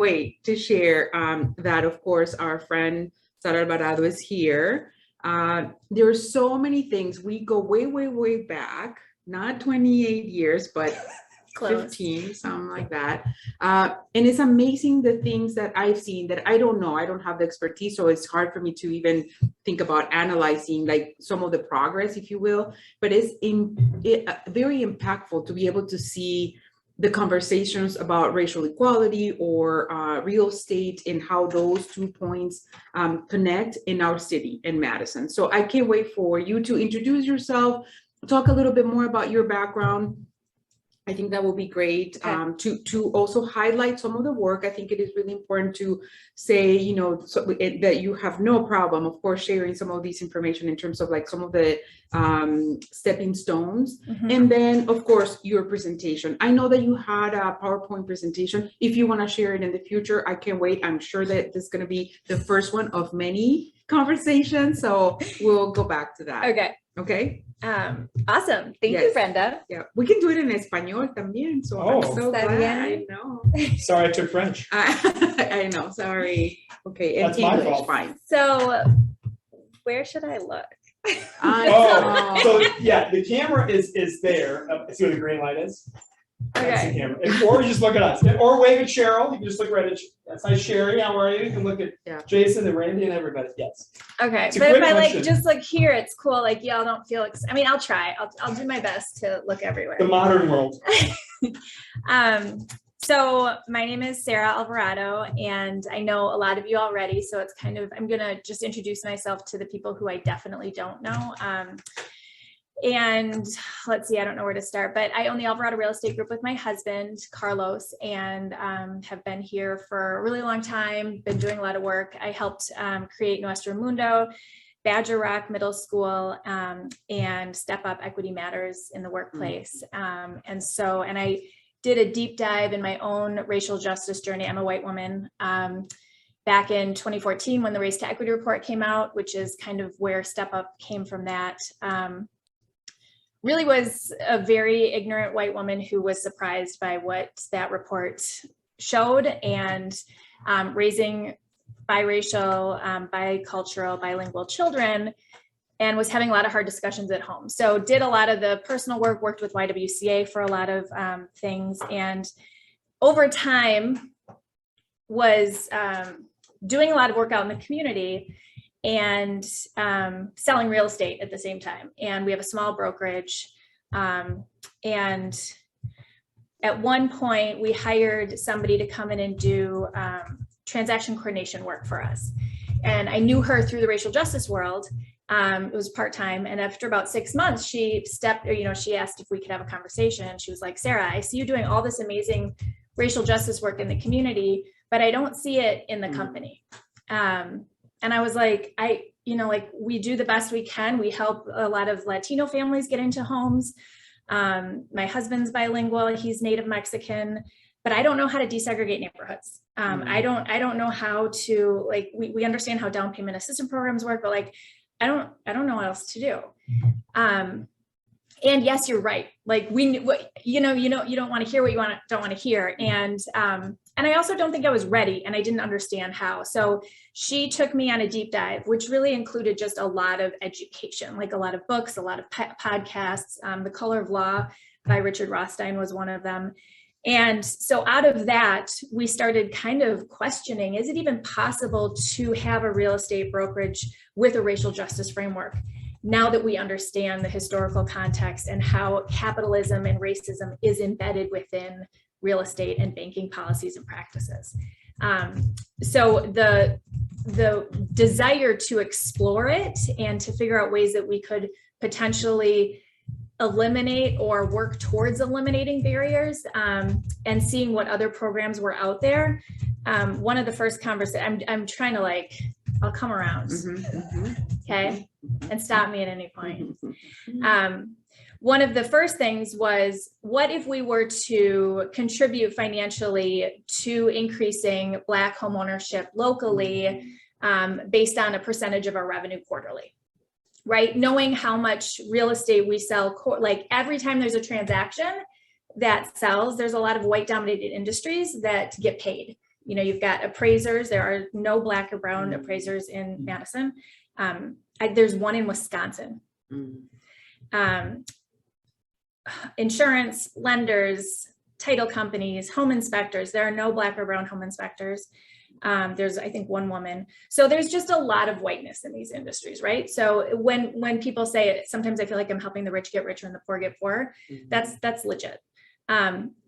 wait to share that, of course, our friend Sara Alvarado is here. There are so many things. We go way, way, way back, not 28 years, but Close. 15, something like that. And it's amazing the things that I've seen that I don't know. I don't have the expertise, so it's hard for me to even think about analyzing like some of the progress, if you will. But it's very impactful to be able to see the conversations about racial equality or real estate and how those 2 points connect in our city in Madison. So I can't wait for you to introduce yourself, talk a little bit more about your background. I think that will be great. Okay. To also highlight some of the work. I think it is really important to say, you know, that you have no problem, of course, sharing some of these information in terms of like some of the stepping stones. Mm-hmm. And then, of course, your presentation. I know that you had a PowerPoint presentation. If you want to share it in the future, I can't wait. I'm sure that this is going to be the first one of many conversations. So we'll go back to that. Okay. Okay. Awesome. Thank you, Brenda. Yeah, we can do it in español también. So I'm so glad. I know. Sorry, I took French. I know. Sorry. Okay. That's my English, fault. fine. So, where should I look? So yeah, the camera is there. See where the green light is? That's the camera. Or you just look at us. Or wave at Cheryl. You can just look right at. That's hi Sherry. How are you? You can look at Jason and Randy and everybody. Yes. Okay, but if I like just look here, it's cool. Like y'all don't feel. I mean, I'll try. I'll do my best to look everywhere. The modern world. So my name is Sarah Alvarado, and I know a lot of you already. So it's kind of I'm gonna just introduce myself to the people who I definitely don't know. And let's see, I don't know where to start, but I own the Alvarado Real Estate Group with my husband, Carlos, and have been here for a really long time, been doing a lot of work. I helped create Nuestro Mundo, Badger Rock Middle School, and Step Up Equity Matters in the Workplace. And I did a deep dive in my own racial justice journey. I'm a white woman. Back in 2014, when the Race to Equity report came out, which is kind of where Step Up came from that. Really was a very ignorant white woman who was surprised by what that report showed, and raising biracial, bicultural, bilingual children, and was having a lot of hard discussions at home. So did a lot of the personal work, worked with YWCA for a lot of things, and over time was doing a lot of work out in the community and selling real estate at the same time. And we have a small brokerage. And at one point we hired somebody to come in and do transaction coordination work for us. And I knew her through the racial justice world. It was part-time. And after about 6 months, she asked if we could have a conversation. She was like, Sarah, I see you doing all this amazing racial justice work in the community, but I don't see it in the company. And I was like, we do the best we can. We help a lot of Latino families get into homes. My husband's bilingual, he's Native Mexican, but I don't know how to desegregate neighborhoods. I don't know how to, like, we understand how down payment assistance programs work, but like, I don't know what else to do. And yes, you're right. Like you don't want to hear what you don't want to hear. And I also don't think I was ready, and I didn't understand how. So she took me on a deep dive, which really included just a lot of education, like a lot of books, a lot of podcasts. The Color of Law by Richard Rothstein was one of them. And so out of that, we started kind of questioning, is it even possible to have a real estate brokerage with a racial justice framework? Now that we understand the historical context and how capitalism and racism is embedded within real estate and banking policies and practices. So the desire to explore it and to figure out ways that we could potentially eliminate or work towards eliminating barriers, and seeing what other programs were out there. One of the first conversations, I'm trying to I'll come around, okay, and stop me at any point. One of the first things was, what if we were to contribute financially to increasing Black homeownership locally, based on a percentage of our revenue quarterly, right? Knowing how much real estate we sell, like every time there's a transaction that sells, there's a lot of white dominated industries that get paid. You've got appraisers. There are no Black or brown appraisers in Madison. There's one in Wisconsin. Insurance, lenders, title companies, home inspectors. There are no Black or brown home inspectors. There's, I think, one woman. So there's just a lot of whiteness in these industries, right? So when people say it, sometimes I feel like I'm helping the rich get richer and the poor get poorer. That's legit.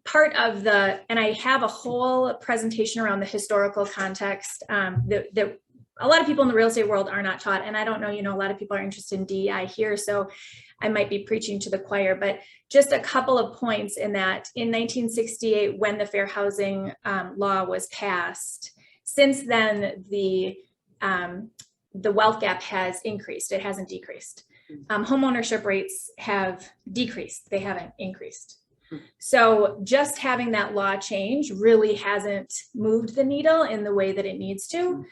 Part of and I have a whole presentation around the historical context that a lot of people in the real estate world are not taught. And I don't know, a lot of people are interested in DEI here, so I might be preaching to the choir, but just a couple of points in that in 1968, when the Fair Housing Law was passed, since then, the wealth gap has increased. It hasn't decreased. Home ownership rates have decreased. They haven't increased. So just having that law change really hasn't moved the needle in the way that it needs to.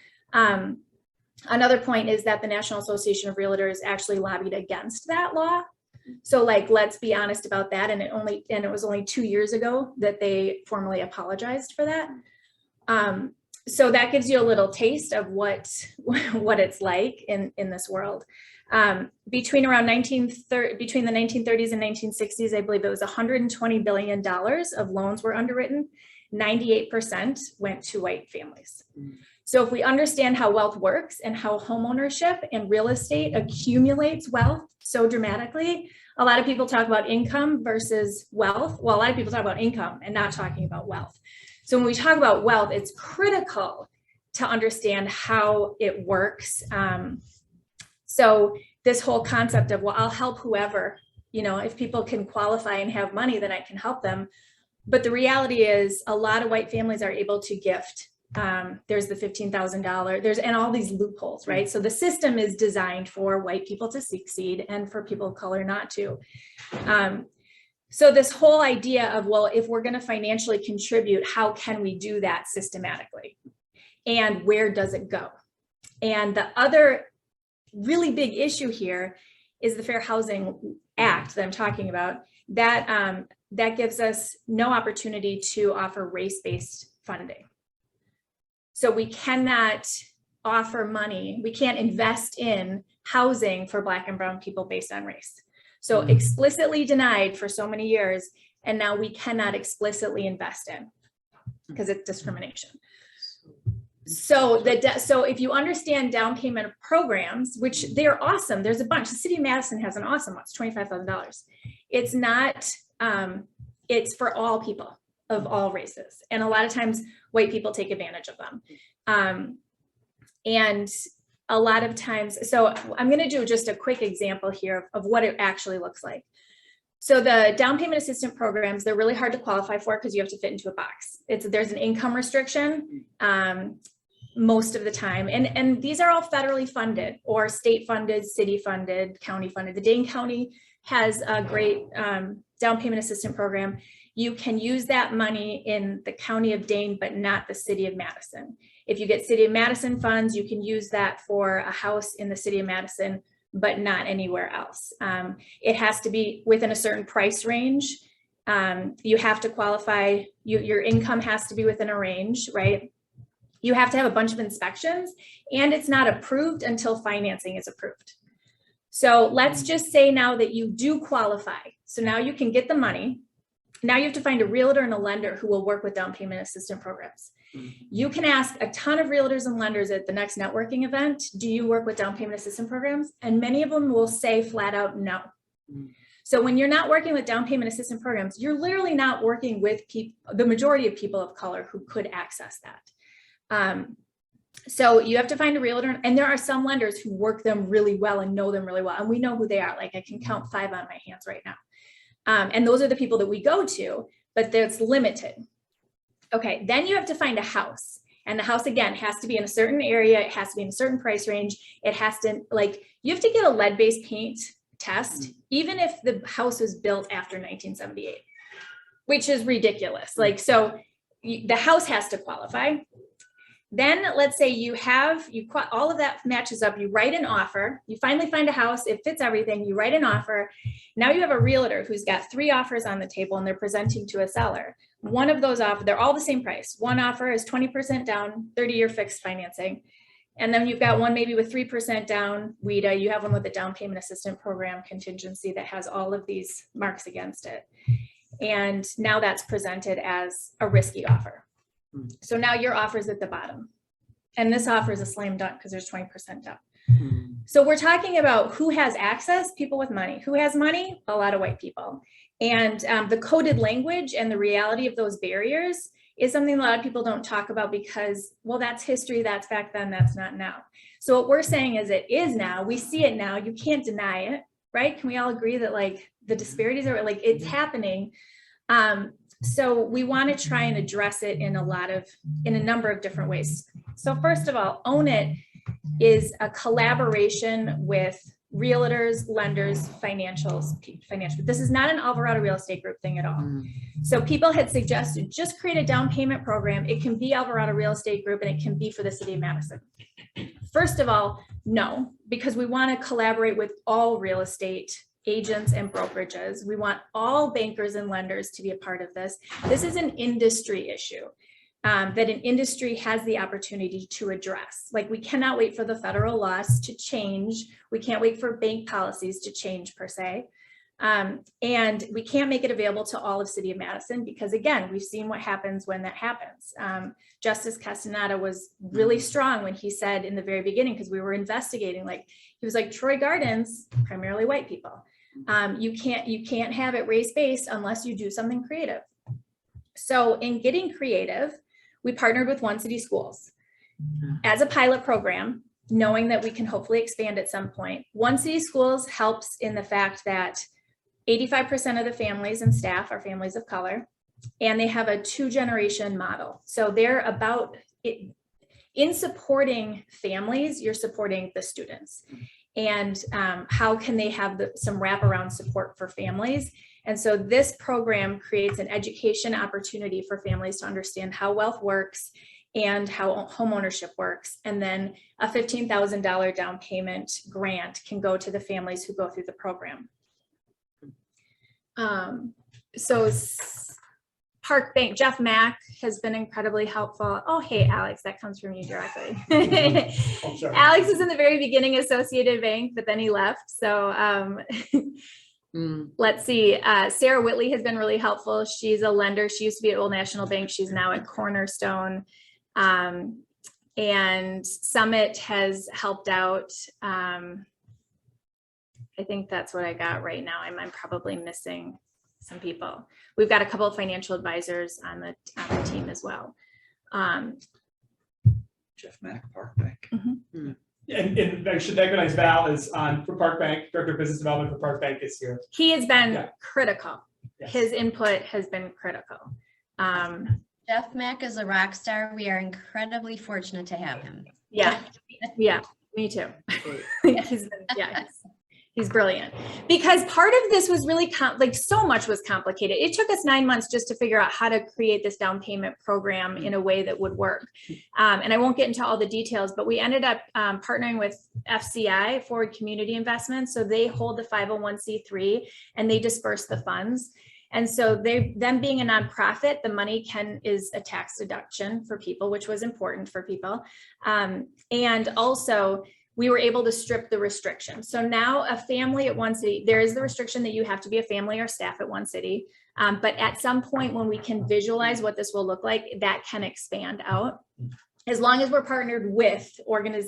Another point is that the National Association of Realtors actually lobbied against that law. So let's be honest about that. And it was only 2 years ago that they formally apologized for that. So that gives you a little taste of what it's like in this world. Between the 1930s and 1960s, I believe it was $120 billion of loans were underwritten. 98% went to white families. So if we understand how wealth works and how homeownership and real estate accumulates wealth so dramatically, a lot of people talk about income versus wealth. Well, a lot of people talk about income and not talking about wealth. So when we talk about wealth, it's critical to understand how it works. So this whole concept of, well, I'll help whoever, if people can qualify and have money, then I can help them. But the reality is a lot of white families are able to gift. There's the $15,000, and all these loopholes, right? So the system is designed for white people to succeed and for people of color not to. So this whole idea of, well, if we're going to financially contribute, how can we do that systematically? And where does it go? And the other really big issue here is the Fair Housing Act that I'm talking about. That gives us no opportunity to offer race-based funding. So we cannot offer money, we can't invest in housing for Black and brown people based on race. So explicitly denied for so many years, and now we cannot explicitly invest in because it's discrimination. So if you understand down payment programs, which they're awesome, there's a bunch. The city of Madison has an awesome one. It's $25,000. It's not, it's for all people of all races. And a lot of times white people take advantage of them. And a lot of times, so I'm going to do just a quick example here of what it actually looks like. So the down payment assistance programs, they're really hard to qualify for because you have to fit into a box. There's an income restriction most of the time. And these are all federally funded or state funded, city funded, county funded. The Dane County has a great down payment assistance program. You can use that money in the county of Dane, but not the city of Madison. If you get city of Madison funds, you can use that for a house in the city of Madison, but not anywhere else. It has to be within a certain price range. You have to qualify, your income has to be within a range, right? You have to have a bunch of inspections, and it's not approved until financing is approved. So let's just say now that you do qualify. So now you can get the money. Now you have to find a realtor and a lender who will work with down payment assistance programs. You can ask a ton of realtors and lenders at the next networking event, do you work with down payment assistance programs? And many of them will say flat out no. So when you're not working with down payment assistance programs, you're literally not working with the majority of people of color who could access that. So you have to find a realtor, and there are some lenders who work them really well and know them really well. And we know who they are. Like I can count 5 on my hands right now. And those are the people that we go to, but that's limited. Okay, then you have to find a house. And the house, again, has to be in a certain area. It has to be in a certain price range. It has to, you have to get a lead-based paint test, even if the house was built after 1978, which is ridiculous. So the house has to qualify. Then let's say all of that matches up, you write an offer, you finally find a house, it fits everything, you write an offer, Now you have a realtor who's got 3 offers on the table and they're presenting to a seller. One of those offers, they're all the same price. One offer is 20% down, 30-year fixed financing. And then you've got one maybe with 3% down, WIDA. You have one with a down payment assistance program contingency that has all of these marks against it. And now that's presented as a risky offer. So now your offer is at the bottom. And this offer is a slam dunk because there's 20% down. So we're talking about who has access, people with money. Who has money? A lot of white people. And the coded language and the reality of those barriers is something a lot of people don't talk about because, well, that's history, that's back then, that's not now. So what we're saying is it is now, we see it now, you can't deny it, right? Can we all agree that like the disparities are like, it's happening. So we want to try and address it in a number of different ways. So first of all, Own It is a collaboration with realtors, lenders, financial. This is not an Alvarado real estate group thing at all. So people had suggested just create a down payment program. It can be Alvarado real estate group and it can be for the city of Madison. First of all, no, because we want to collaborate with all real estate agents and brokerages. We want all bankers and lenders to be a part of this. This is an industry issue that an industry has the opportunity to address. Like we cannot wait for the federal laws to change. We can't wait for bank policies to change per se. And we can't make it available to all of City of Madison because again, we've seen what happens when that happens. Justice Castaneda was really strong when he said in the very beginning, because we were investigating, like he was like, Troy Gardens, primarily white people. You can't have it race-based unless you do something creative. So in getting creative, we partnered with One City Schools as a pilot program, knowing that we can hopefully expand at some point. One City Schools helps in the fact that 85% of the families and staff are families of color, and they have a 2-generation model. So they're about it. In supporting families, you're supporting the students. And how can they have some wraparound support for families? And so this program creates an education opportunity for families to understand how wealth works and how homeownership works. And then a $15,000 down payment grant can go to the families who go through the program. So Park Bank, Jeff Mack has been incredibly helpful. Oh, hey, Alex, that comes from you directly. Oh, sorry. Alex was in the very beginning Associated Bank, but then he left. So let's see. Sarah Whitley has been really helpful. She's a lender. She used to be at Old National Bank. She's now at Cornerstone. And Summit has helped out. I think that's what I got right now. I'm probably missing some people. We've got a couple of financial advisors on the team as well. Jeff Mack, Park Bank. And I should recognize Val is on for Park Bank, Director of Business Development for Park Bank is here. He has been critical. Yes. His input has been critical. Jeff Mack is a rock star. We are incredibly fortunate to have him. Yeah, me too. He's brilliant. Because part of this was really so much was complicated. It took us 9 months just to figure out how to create this down payment program in a way that would work. And I won't get into all the details, but we ended up partnering with FCI, Forward Community Investments. So they hold the 501c3 and they disperse the funds. And so them being a nonprofit, the money is a tax deduction for people, which was important for people. And also we were able to strip the restriction. So now a family at One City, there is the restriction that you have to be a family or staff at One City. But at some point when we can visualize what this will look like, that can expand out. As long as we're partnered with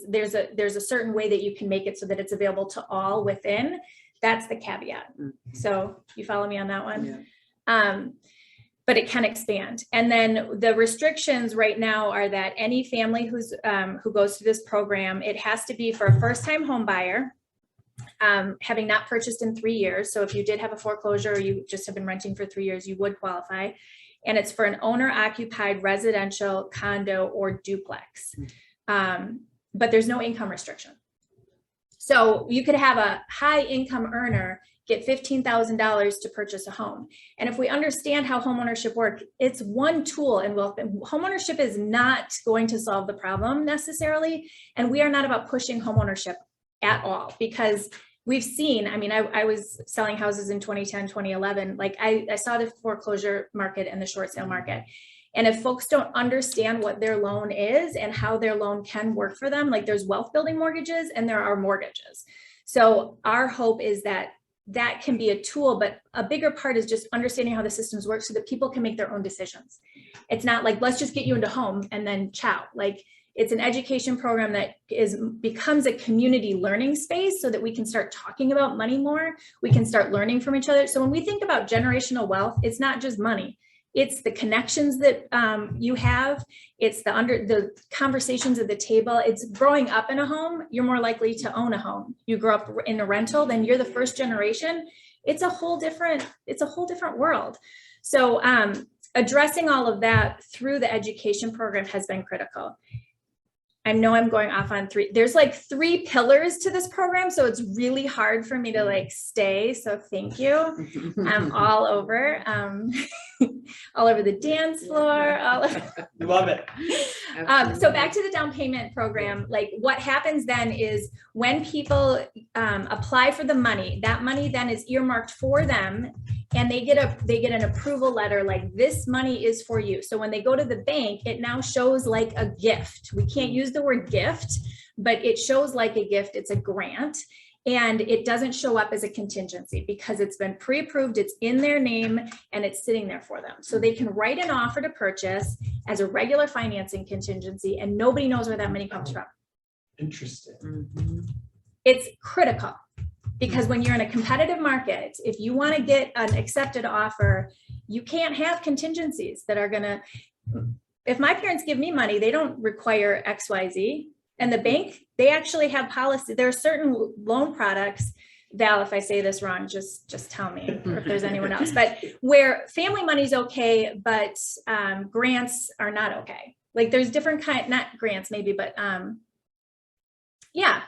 there's a certain way that you can make it so that it's available to all within. That's the caveat. So you follow me on that one? Yeah. But it can expand. And then the restrictions right now are that any family who goes through this program, it has to be for a first-time home buyer, having not purchased in 3 years. So if you did have a foreclosure or you just have been renting for 3 years, you would qualify. And it's for an owner-occupied residential condo or duplex. But there's no income restriction. So you could have a high income earner get $15,000 to purchase a home. And if we understand how homeownership works, it's one tool in wealth. Homeownership is not going to solve the problem necessarily. And we are not about pushing homeownership at all, because we've seen, I mean, I was selling houses in 2010, 2011, like I saw the foreclosure market and the short sale market. And if folks don't understand what their loan is and how their loan can work for them, like there's wealth building mortgages and there are mortgages. So our hope is that that can be a tool, but a bigger part is just understanding how the systems work so that people can make their own decisions. It's not like, let's just get you into home and then ciao. Like, it's an education program that becomes a community learning space so that we can start talking about money more. We can start learning from each other. So when we think about generational wealth, it's not just money. It's the connections that you have. It's the conversations at the table. It's growing up in a home. You're more likely to own a home. You grow up in a rental, then you're the first generation. It's a whole different world. So addressing all of that through the education program has been critical. I know I'm going off on three. There's like 3 pillars to this program, so it's really hard for me to like stay. So thank you. I'm all over the dance floor. Love it. So back to the down payment program. Like what happens then is when people apply for the money, that money then is earmarked for them. And they get an approval letter like this money is for you. So when they go to the bank, it now shows like a gift. We can't use the word gift, but it shows like a gift. It's a grant and it doesn't show up as a contingency because it's been pre-approved. It's in their name and it's sitting there for them. So they can write an offer to purchase as a regular financing contingency and nobody knows where that money comes from. Interesting. Mm-hmm. It's critical. Because when you're in a competitive market, if you want to get an accepted offer, you can't have contingencies that are going to, if my parents give me money, they don't require XYZ. And the bank, they actually have policy. There are certain loan products, Val, if I say this wrong, just tell me, or if there's anyone else, but where family money's okay, but grants are not okay. Like there's different kind, not grants maybe, but yeah.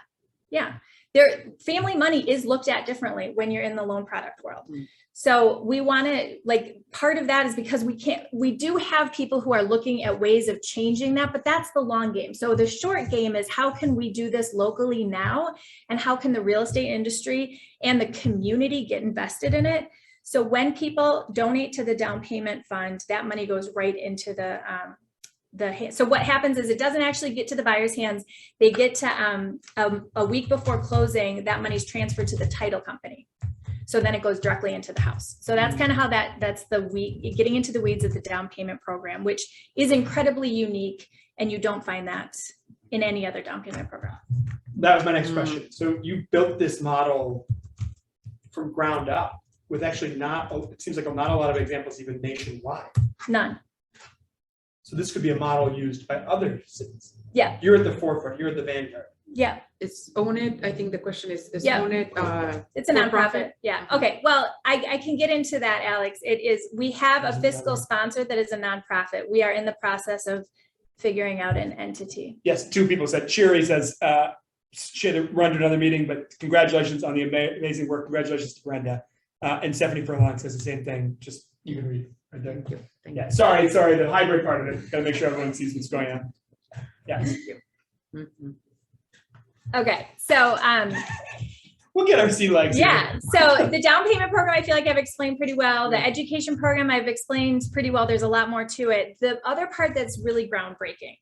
Their family money is looked at differently when you're in the loan product world. So we want to, like, part of that is because we do have people who are looking at ways of changing that, but that's the long game. So the short game is how can we do this locally now? And how can the real estate industry and the community get invested in it? So when people donate to the down payment fund, that money goes right into so what happens is it doesn't actually get to the buyer's hands. They get to a week before closing, that money's transferred to the title company. So then it goes directly into the house. So that's kind of how that's getting into the weeds of the down payment program, which is incredibly unique. And you don't find that in any other down payment program. That was my next question. So you built this model from ground up with actually it seems like not a lot of examples even nationwide. None. So this could be a model used by other cities. Yeah. You're at the forefront. You're at the vanguard. Yeah. It's Own It. I think the question is Yeah. Own It. It's a nonprofit. Yeah. Okay. Well, I can get into that, Alex. We have a fiscal sponsor that is a nonprofit. We are in the process of figuring out an entity. Yes, 2 people said. Sherry says she had to run to another meeting, but congratulations on the amazing work. Congratulations to Brenda. And Stephanie Furlong says the same thing. Just you can read right there. Thank you. Thank Yeah. Sorry. The hybrid part of it. Got to make sure everyone sees what's going on. Yeah. you. Mm-hmm. Okay. So We'll get our sea legs. yeah. So the down payment program, I feel like I've explained pretty well. The education program, I've explained pretty well. There's a lot more to it. The other part that's really groundbreaking,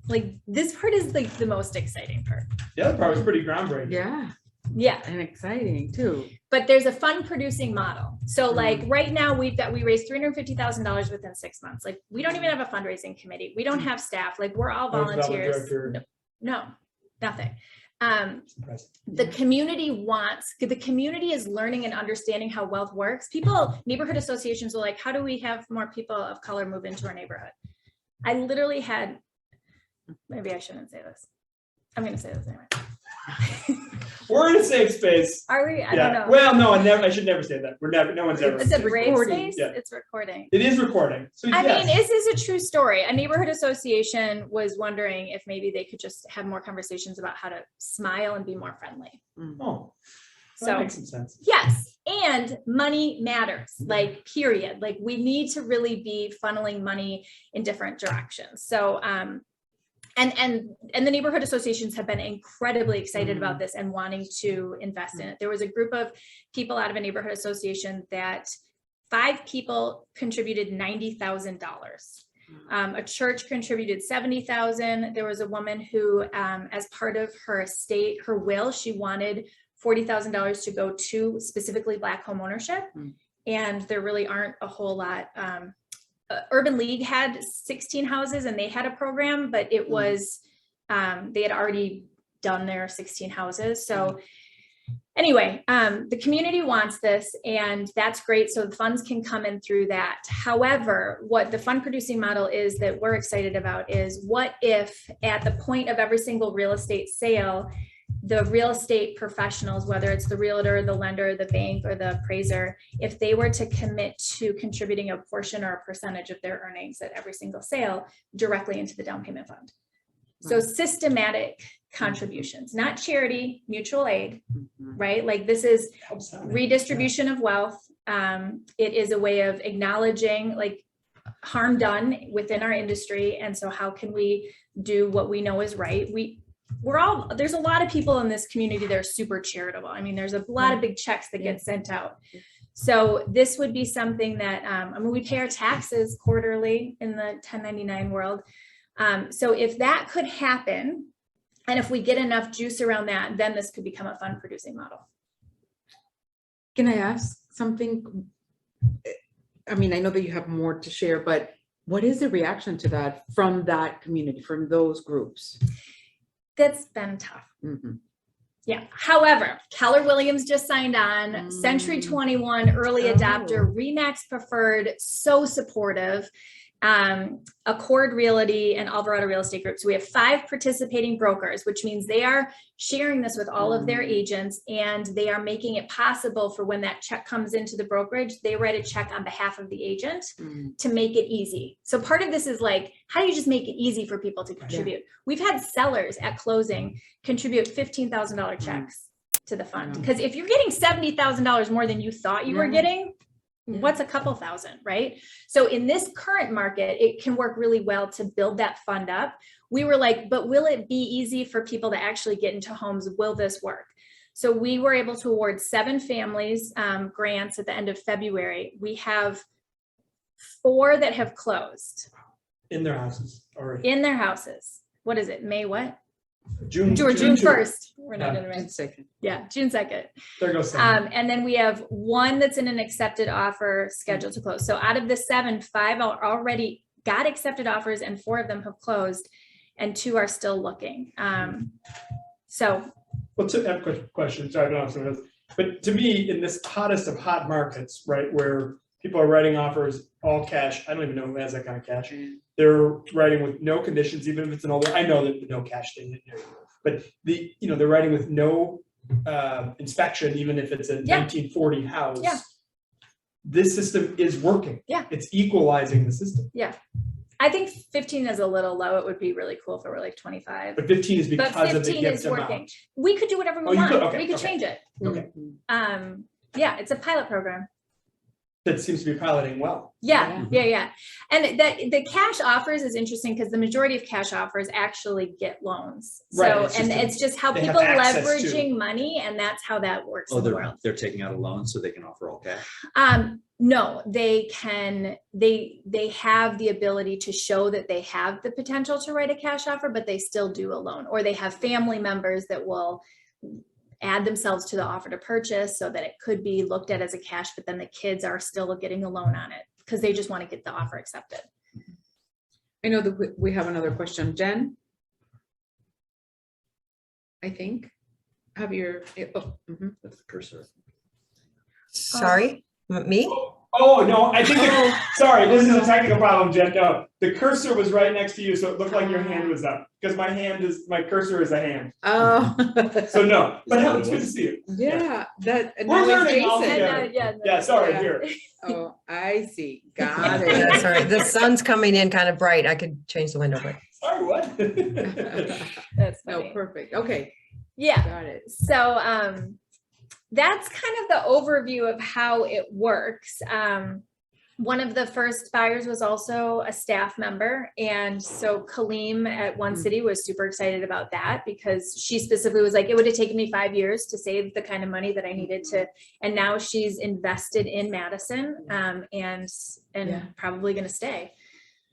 like this part is like the most exciting part. The other part was pretty groundbreaking. Yeah. Yeah. And exciting too. But there's a fund producing model. So like right now we raised $350,000 within 6 months. Like we don't even have a fundraising committee. We don't have staff. Like we're all volunteers. No, nothing. The community is learning and understanding how wealth works. Neighborhood associations are like, how do we have more people of color move into our neighborhood? I literally had, maybe I shouldn't say this. I'm going to say this anyway. We're in a safe space. Are we? I don't know. Well, no, I should never say that. No one's ever. It's a brave recording. space. Yeah. It's recording. It is recording. So I yes. mean, this is a true story. A neighborhood association was wondering if maybe they could just have more conversations about how to smile and be more friendly. Oh, that So makes some sense. yes, and money matters, like period. Like we need to really be funneling money in different directions. So And the neighborhood associations have been incredibly excited about this and wanting to invest in it. There was a group of people out of a neighborhood association that 5 people contributed $90,000. A church contributed $70,000. There was a woman who, as part of her estate, her will, she wanted $40,000 to go to specifically Black home ownership. And there really aren't a whole lot. Urban League had 16 houses and they had a program, but it was, they had already done their 16 houses. So anyway, the community wants this and that's great. So the funds can come in through that. However, what the fund producing model is that we're excited about is what if at the point of every single real estate sale, the real estate professionals, whether it's the realtor, the lender, the bank, or the appraiser, if they were to commit to contributing a portion or a percentage of their earnings at every single sale directly into the down payment fund. So systematic contributions, not charity, mutual aid, right? Like this is redistribution of wealth. It is a way of acknowledging like harm done within our industry. And so how can we do what we know is right? There's a lot of people in this community that are super charitable. I mean, there's a lot of big checks that get sent out. So this would be something that, I mean, we pay our taxes quarterly in the 1099 world. So if that could happen, and if we get enough juice around that, then this could become a fund producing model. Can I ask something? I mean, I know that you have more to share, but what is the reaction to that from that community, from those groups? That's been tough. Yeah. However, Keller Williams just signed on, Century 21, early adopter, Remax Preferred, so supportive. Accord Realty and Alvarado Real Estate Group. So we have 5 participating brokers, which means they are sharing this with all of their agents and they are making it possible for when that check comes into the brokerage, they write a check on behalf of the agent to make it easy. So part of this is like, how do you just make it easy for people to contribute? We've had sellers at closing contribute $15,000 checks to the fund. Because if you're getting $70,000 more than you thought you were getting, what's a couple thousand, right? So in this current market, it can work really well to build that fund up. We were like, but will it be easy for people to actually get into homes? Will this work? So we were able to award 7 families grants at the end of February. We have 4 that have closed. In their houses already. In their houses. What is it? May what? June 1st. We're not in the June 2nd. Yeah, June 2nd. There goes. And then we have 1 that's in an accepted offer scheduled to close. So out of the 7, 5 are already got accepted offers and 4 of them have closed and 2 are still looking. So. Well, I have a question. Sorry, I don't have some of those. But to me, in this hottest of hot markets, right, where people are writing offers all cash, I don't even know who has that kind of cash. They're writing with no conditions, even if it's an older. I know that the no cash thing, but they're writing with no inspection, even if it's a 1940 house. Yeah. This system is working. Yeah. It's equalizing the system. Yeah. I think 15 is a little low. It would be really cool if it were like 25. But 15 is because but 15 of the gift is working. amount. We could do whatever we you want. could? Okay, We could okay. change it. Okay. Yeah, it's a pilot program. That seems to be piloting well. Yeah. And the cash offers is interesting because the majority of cash offers actually get loans. Right, So, it's just how they have people access leveraging money, and that's how that works in the world. they're taking out a loan so they can offer all cash. No, they have the ability to show that they have the potential to write a cash offer, but they still do a loan, or they have family members that will add themselves to the offer to purchase so that it could be looked at as a cash, but then the kids are still getting a loan on it because they just want to get the offer accepted. I know that we have another question. Jen? I think. Have your, That's the cursor. Sorry, me? Oh, no, I think, sorry, this is a technical problem, Jen. No, the cursor was right next to you, so it looked like your hand was up, because my cursor is a hand. Oh. So no, but it's good to see you. Yeah, that. and We're that was learning all Jason. together. Yeah, sorry, here. Oh, I see. Got it. That's all right. The sun's coming in kind of bright. I could change the window, but Sorry, what? That's No, funny. perfect. Okay, Yeah. got it. So that's kind of the overview of how it works. One of the first buyers was also a staff member. And so Kaleem at One City was super excited about that because she specifically was like, it would have taken me 5 years to save the kind of money that I needed to. And now she's invested in Madison and probably going to stay.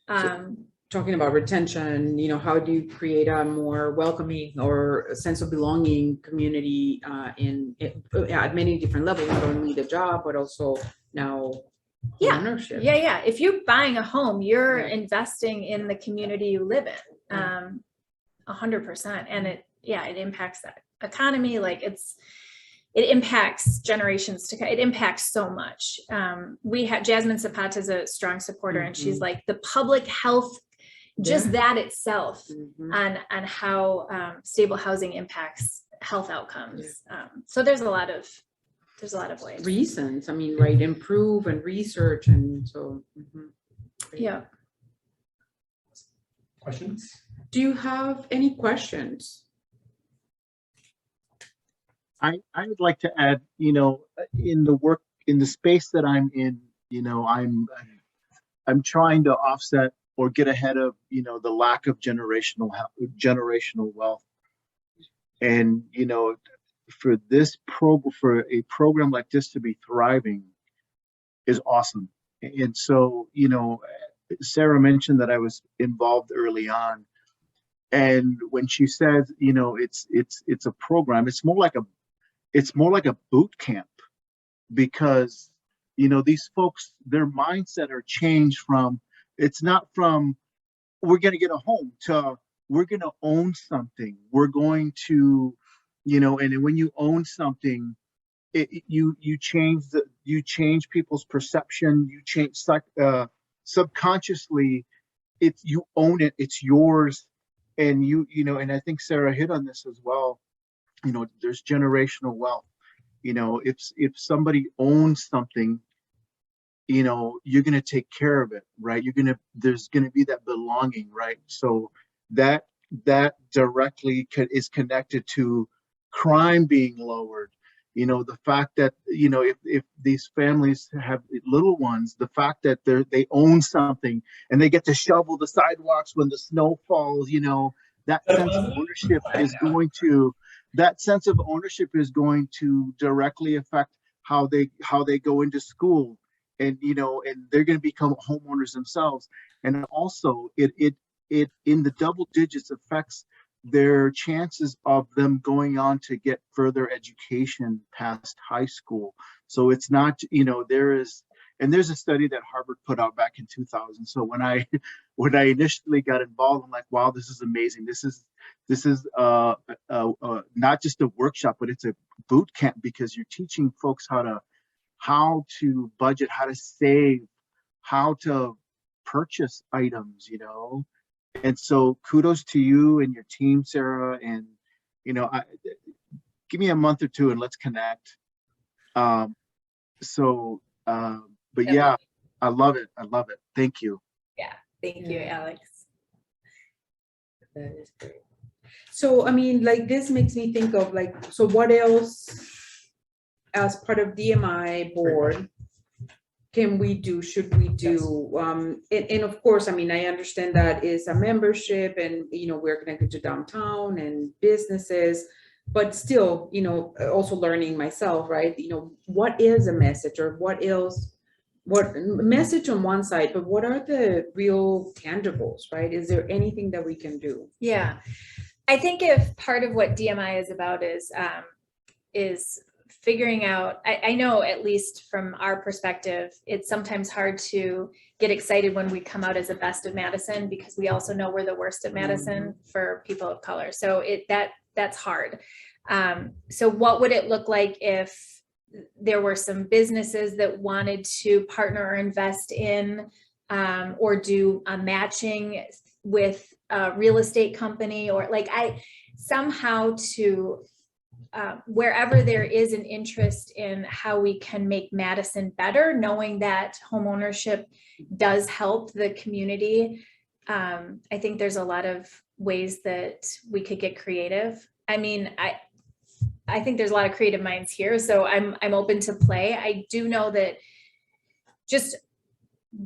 Talking about retention, how do you create a more welcoming or a sense of belonging community at many different levels, not only the job, but also now ownership. Yeah. If you're buying a home, you're investing in the community you live in, 100%. And it impacts that economy. Like it impacts generations to come. It impacts so much. We have Jasmine Zapata is a strong supporter, and she's like the public health, just that itself on how stable housing impacts health outcomes. So there's a lot of ways. Reasons, improve and research, and so. Yeah. Questions? Do you have any questions? I would like to add, in the space that I'm in, I'm trying to offset or get ahead of, the lack of generational wealth. And, for a program like this to be thriving is awesome. And so, Sarah mentioned that I was involved early on. And when she said, it's a program, it's more like a boot camp, because, these folks, their mindset are changed from, it's not from, we're going to get a home, to we're going to own something. We're going to, and when you own something, you change people's perception. You change subconsciously. You own it. It's yours. And and I think Sarah hit on this as well. There's generational wealth. If somebody owns something, you're going to take care of it, right? There's going to be that belonging, right? So that directly is connected to crime being lowered. The fact that, if these families have little ones, the fact that they own something and they get to shovel the sidewalks when the snow falls, that sense of ownership is going to directly affect how they go into school, and and they're going to become homeowners themselves. And also it in the double digits affects their chances of them going on to get further education past high school. So it's not, there's a study that Harvard put out back in 2000. So when I initially got involved, I'm like, wow, this is amazing. This is not just a workshop, but it's a boot camp, because you're teaching folks how to budget, how to save, how to purchase items, And so kudos to you and your team, Sarah. And, give me a month or two and let's connect. But yeah, I love it. Thank you. Yeah. Thank you, Alex. That is great. So, this makes me think of so what else as part of DMI board can we do, should we do? Yes. And of course, I understand that is a membership, and, we're connected to downtown and businesses, but still, also learning myself, right? What is a message, or what message on one side, but what are the real tangibles, right? Is there anything that we can do? Yeah. I think if part of what DMI is about is figuring out, I know, at least from our perspective, it's sometimes hard to get excited when we come out as the best of Madison, because we also know we're the worst of Madison for people of color. So that's hard. So what would it look like if there were some businesses that wanted to partner or invest in, or do a matching with a real estate company, or somehow to wherever there is an interest in how we can make Madison better, knowing that homeownership does help the community. I think there's a lot of ways that we could get creative. I think there's a lot of creative minds here, so I'm open to play. I do know that just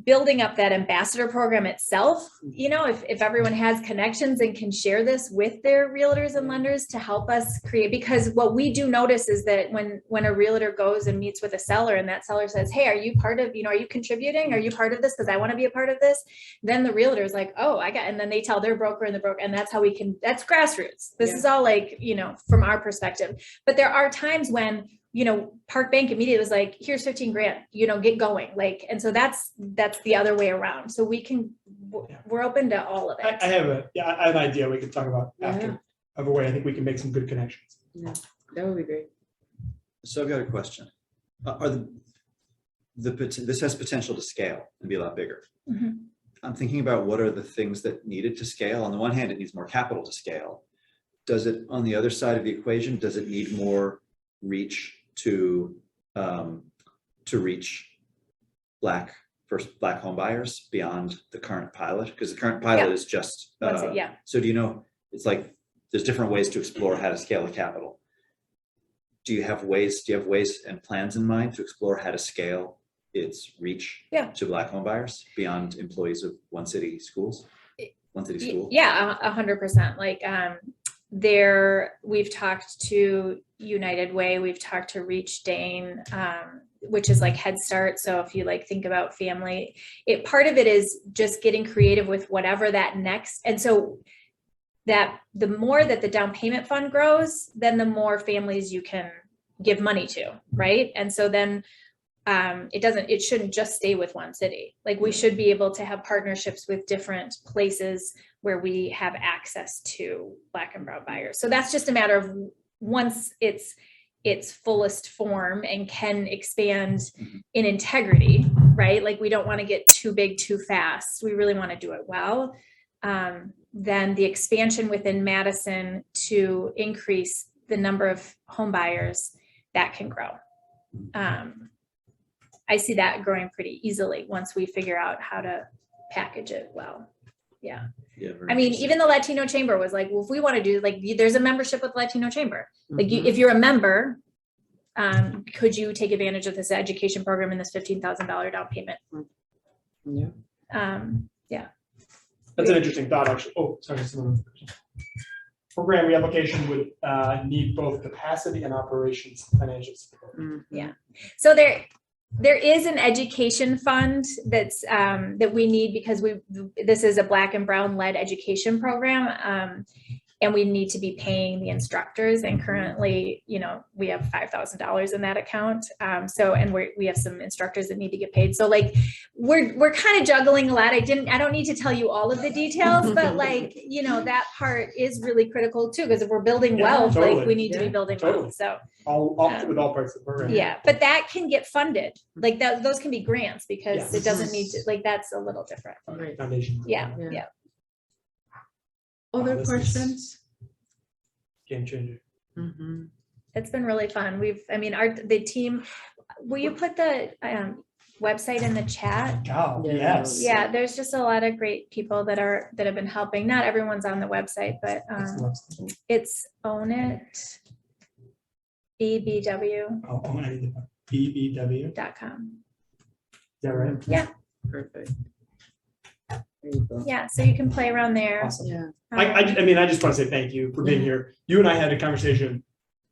building up that ambassador program itself, you know, if everyone has connections and can share this with their realtors and lenders to help us create, because what we do notice is that when a realtor goes and meets with a seller and that seller says, hey, are you part of, you know, are you contributing? Are you part of this? Because I want to be a part of this. Then the realtor is like, oh, and then they tell their broker, and that's how that's grassroots. This is all like, you know, from our perspective. But there are times when, you know, Park Bank immediately was like, here's 15 grand, you know, get going. Like, and so that's the other way around. So we're open to all of it. I have an idea we could talk about after of a way I think we can make some good connections. Yeah, that would be great. So I've got a question. This has potential to scale and be a lot bigger. Mm-hmm. I'm thinking about what are the things that needed to scale. On the one hand, it needs more capital to scale. Does it, on the other side of the equation, does it need more reach to reach Black home buyers beyond the current pilot? Because the current pilot is just so do you know, it's like there's different ways to explore how to scale the capital. Do you have ways and plans in mind to explore how to scale its reach to Black home buyers beyond employees of one city school? Yeah, 100%. Like we've talked to United Way, we've talked to Reach Dane, which is like Head Start. So if you like think about family, part of it is just getting creative with whatever that next. And so that the more that the down payment fund grows, then the more families you can give money to, right? And so then it shouldn't just stay with one city. Like we should be able to have partnerships with different places where we have access to Black and brown buyers. So that's just a matter of once its fullest form and can expand in integrity, right? Like we don't want to get too big too fast. We really want to do it well. Then the expansion within Madison to increase the number of home buyers that can grow. I see that growing pretty easily once we figure out how to package it well. Yeah. I mean, even the Latino Chamber was like, well, if we want to do, like, there's a membership with Latino Chamber. Like if you're a member, could you take advantage of this education program and this $15,000 down payment? Yeah. That's an interesting thought, actually. Oh, sorry. Program reapplication would need both capacity and operations financial support. Yeah. So there is an education fund that's that we need because this is a Black and brown led education program. And we need to be paying the instructors, and currently, you know, we have $5,000 in that account. And we have some instructors that need to get paid. So like, we're kind of juggling a lot. I don't need to tell you all of the details, but like, you know, that part is really critical too, because if we're building wealth, like we need to be building wealth. So with all parts of the program. Yeah, but that can get funded. Like those can be grants because it doesn't need to, like, that's a little different. Foundation. Yeah. Other questions? Game changer. It's been really fun. The team, will you put the website in the chat? Oh, yes. Yeah, there's just a lot of great people that have been helping. Not everyone's on the website, but it's Own It BBW. Oh, BBW.com. Is that right? Yeah. Perfect. Yeah, so you can play around there. Awesome. Yeah. I just want to say thank you for being here. You and I had a conversation.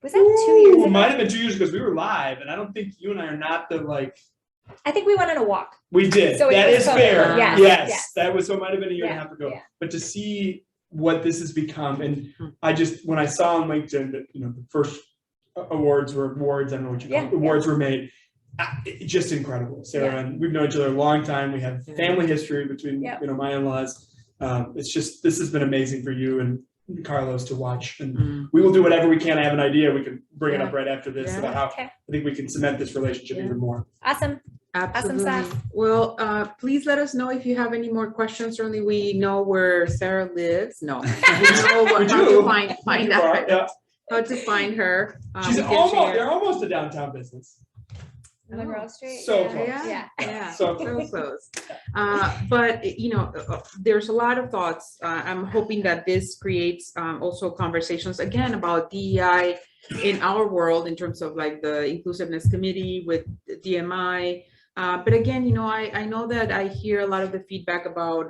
Was that 2 years ago? It might have been 2 years because we were live, and I don't think you and I are not the like. I think we went on a walk. We did. So that is fair. Yes. That was, so it might have been a year and a half ago. Yeah. But to see what this has become, and when I saw on LinkedIn that, you know, the first awards, I don't know what you call it, awards were made. It's just incredible, Sarah, and we've known each other a long time. We have family history between you know, my in-laws. It's just, this has been amazing for you and Carlos to watch, and we will do whatever we can. I have an idea we can bring it up right after this about how I think we can cement this relationship even more. Awesome. Absolutely. Awesome stuff. Well, please let us know if you have any more questions. Certainly, we know where Sarah lives. No, we know how to find out. How to find her. They're almost a downtown business. Monroe Street. So close. So close. But you know, there's a lot of thoughts. I'm hoping that this creates also conversations again about DEI in our world in terms of like the Inclusiveness Committee with DMI, But again, I know that I hear a lot of the feedback about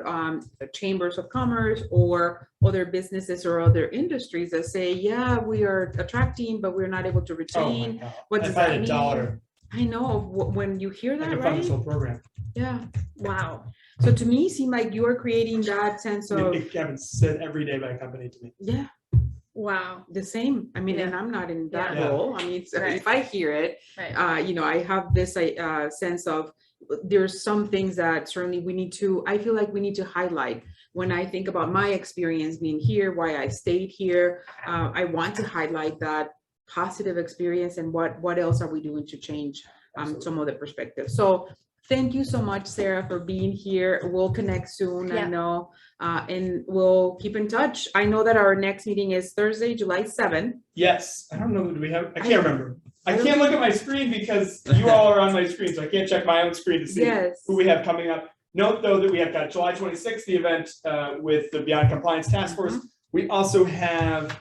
the chambers of commerce or other businesses or other industries that say, yeah, we are attracting, but we're not able to Oh my retain. God. What If does I had that a mean? dollar, I know when you hear I that, could fund this right? whole program. Yeah. Wow. So to me, it seemed like you are creating that sense I mean, of, it happens said every day by a company to me. yeah, Wow. the same. I mean, and Yeah. I'm not in that Yeah. role. I mean, Right. if I hear it, Right. I have this sense of there's some things that certainly I feel like we need to highlight. When I think about my experience being here, why I stayed here, I want to highlight that positive experience and what else are we doing to change some of the perspectives. So thank you so much, Sarah, for being here. We'll connect soon, I Yeah. know, and we'll keep in touch. I know that our next meeting is Thursday, July 7th. Yes, I don't know, do we have, I I- can't remember. I I don't can't look at my screen because you all are on my screen, so I can't check my own screen to see Yes. who we have coming up. Note though that we have got July 26th, the event with the Beyond Compliance Task Force. We also have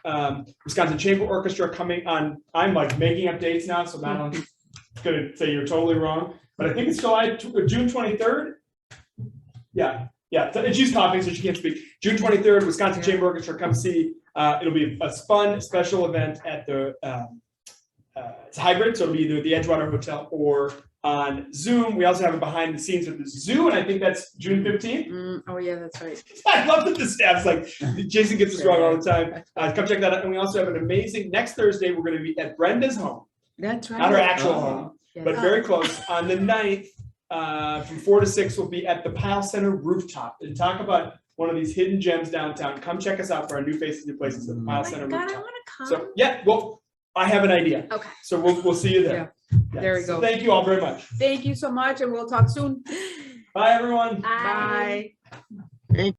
Wisconsin Chamber Orchestra coming on. I'm like making up dates now, so Madeline's gonna say you're totally wrong, but I think it's June 23rd. Yeah, and she's coughing, so she can't speak. June 23rd, Wisconsin Chamber Orchestra, come see. It'll be a fun, special event at the, it's hybrid, so it'll be either at the Edgewater Hotel or on Zoom. We also have a behind the scenes with the zoo, and I think that's June 15th. Oh, yeah, that's right. I love that the staff's like, Jason gets this wrong all the time. Come check that out. And we also have an amazing, next Thursday, we're gonna be at Brenda's home, That's right. not her actual Oh. home, Yes. but very close. On the 9th, from 4 to 6, we'll be at the Pyle Center rooftop and talk about one of these hidden gems downtown. Come check us out for our new faces, new places at the Oh Pyle my Center God, I rooftop. want to come. So, yeah, well, I have an idea. Okay. So we'll see you there. There we So go. thank you all very much. Thank you so much, and we'll talk soon. Bye, everyone. Bye.